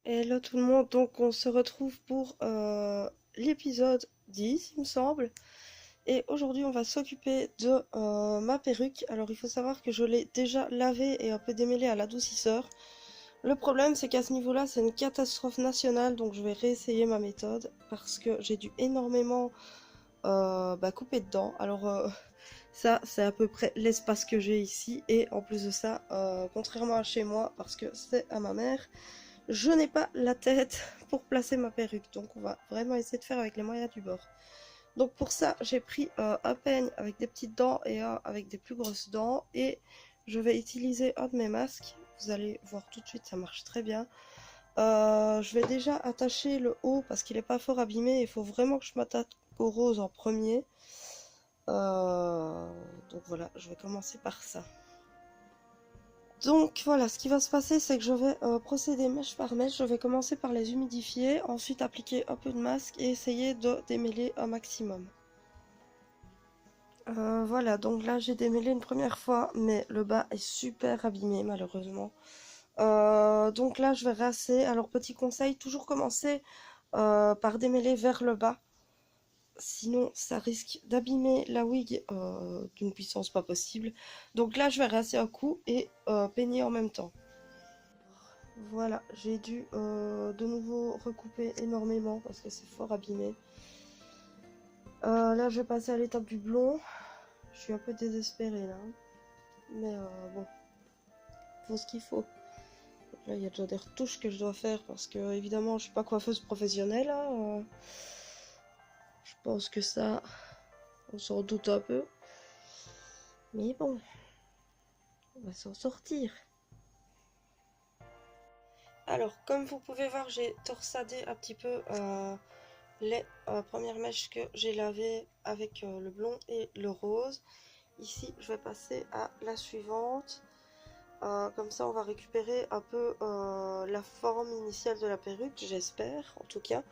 Hello tout le monde, donc on se retrouve pour l'épisode 10 il me semble. Et aujourd'hui on va s'occuper de ma perruque. Alors il faut savoir que je l'ai déjà lavée et un peu démêlée à l'adoucisseur. Le problème c'est qu'à ce niveau là c'est une catastrophe nationale, donc je vais réessayer ma méthode parce que j'ai dû énormément couper dedans. Alors ça c'est à peu près l'espace que j'ai ici, et en plus de ça, contrairement à chez moi, parce que c'est à ma mère, je n'ai pas la tête pour placer ma perruque, donc on va vraiment essayer de faire avec les moyens du bord. Donc pour ça, j'ai pris un peigne avec des petites dents et un avec des plus grosses dents, et je vais utiliser un de mes masques. Vous allez voir tout de suite, ça marche très bien. Je vais déjà attacher le haut parce qu'il n'est pas fort abîmé. Il faut vraiment que je m'attaque au rose en premier. Donc voilà, je vais commencer par ça. Donc voilà, ce qui va se passer, c'est que je vais procéder mèche par mèche. Je vais commencer par les humidifier, ensuite appliquer un peu de masque et essayer de démêler un maximum. Voilà, donc là j'ai démêlé une première fois, mais le bas est super abîmé malheureusement. Donc là je vais rincer. Alors petit conseil, toujours commencer par démêler vers le bas. Sinon ça risque d'abîmer la wig d'une puissance pas possible. Donc là je vais rincer un coup et peigner en même temps. Voilà, j'ai dû de nouveau recouper énormément parce que c'est fort abîmé. Là je vais passer à l'étape du blond. Je suis un peu désespérée là. Mais bon, faut ce qu'il faut. Donc là il y a déjà des retouches que je dois faire parce que évidemment je suis pas coiffeuse professionnelle. Hein. Je pense que ça, on s'en doute un peu. Mais bon, on va s'en sortir. Alors, comme vous pouvez voir, j'ai torsadé un petit peu les premières mèches que j'ai lavées avec le blond et le rose. Ici, je vais passer à la suivante. Comme ça, on va récupérer un peu la forme initiale de la perruque, j'espère, en tout cas.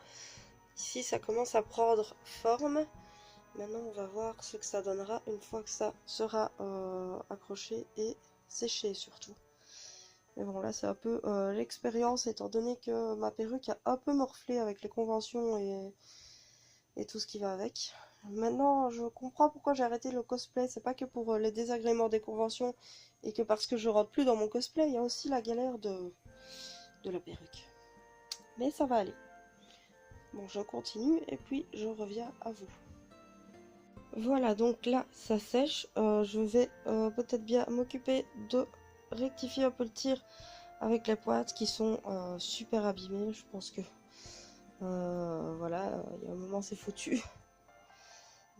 Ici, ça commence à prendre forme. Maintenant, on va voir ce que ça donnera une fois que ça sera accroché et séché surtout. Mais bon, là c'est un peu l'expérience, étant donné que ma perruque a un peu morflé avec les conventions et tout ce qui va avec. Maintenant, je comprends pourquoi j'ai arrêté le cosplay. C'est pas que pour les désagréments des conventions et que parce que je rentre plus dans mon cosplay. Il y a aussi la galère de la perruque. Mais ça va aller. Bon, je continue et puis je reviens à vous. Voilà, donc là ça sèche. Je vais peut-être bien m'occuper de rectifier un peu le tir avec les pointes qui sont super abîmées. Je pense que voilà, il y a un moment c'est foutu.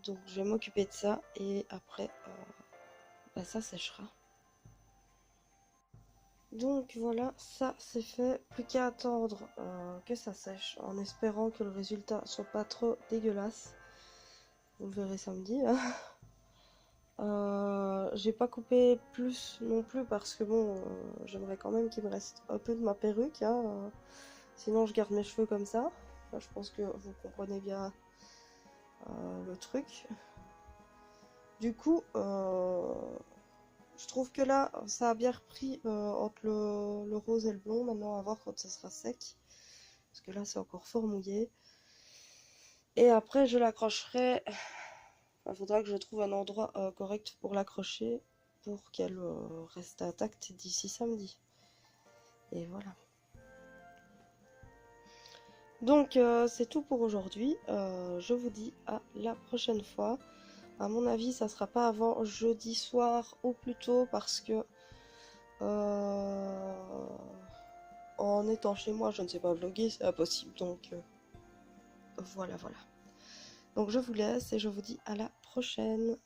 Donc je vais m'occuper de ça et après ça séchera. Donc voilà, ça c'est fait. Plus qu'à attendre que ça sèche, en espérant que le résultat soit pas trop dégueulasse. Vous le verrez samedi. Hein. J'ai pas coupé plus non plus parce que bon, j'aimerais quand même qu'il me reste un peu de ma perruque. Hein. Sinon je garde mes cheveux comme ça. Enfin, je pense que vous comprenez bien le truc. Du coup, je trouve que là, ça a bien repris entre le rose et le blond. Maintenant, à voir quand ça sera sec. Parce que là, c'est encore fort mouillé. Et après, je l'accrocherai. Il faudra que je trouve un endroit correct pour l'accrocher pour qu'elle reste intacte d'ici samedi. Et voilà. Donc, c'est tout pour aujourd'hui. Je vous dis à la prochaine fois. À mon avis, ça sera pas avant jeudi soir ou plus tôt parce que en étant chez moi, je ne sais pas vlogger, c'est impossible. Donc voilà, voilà. Donc je vous laisse et je vous dis à la prochaine.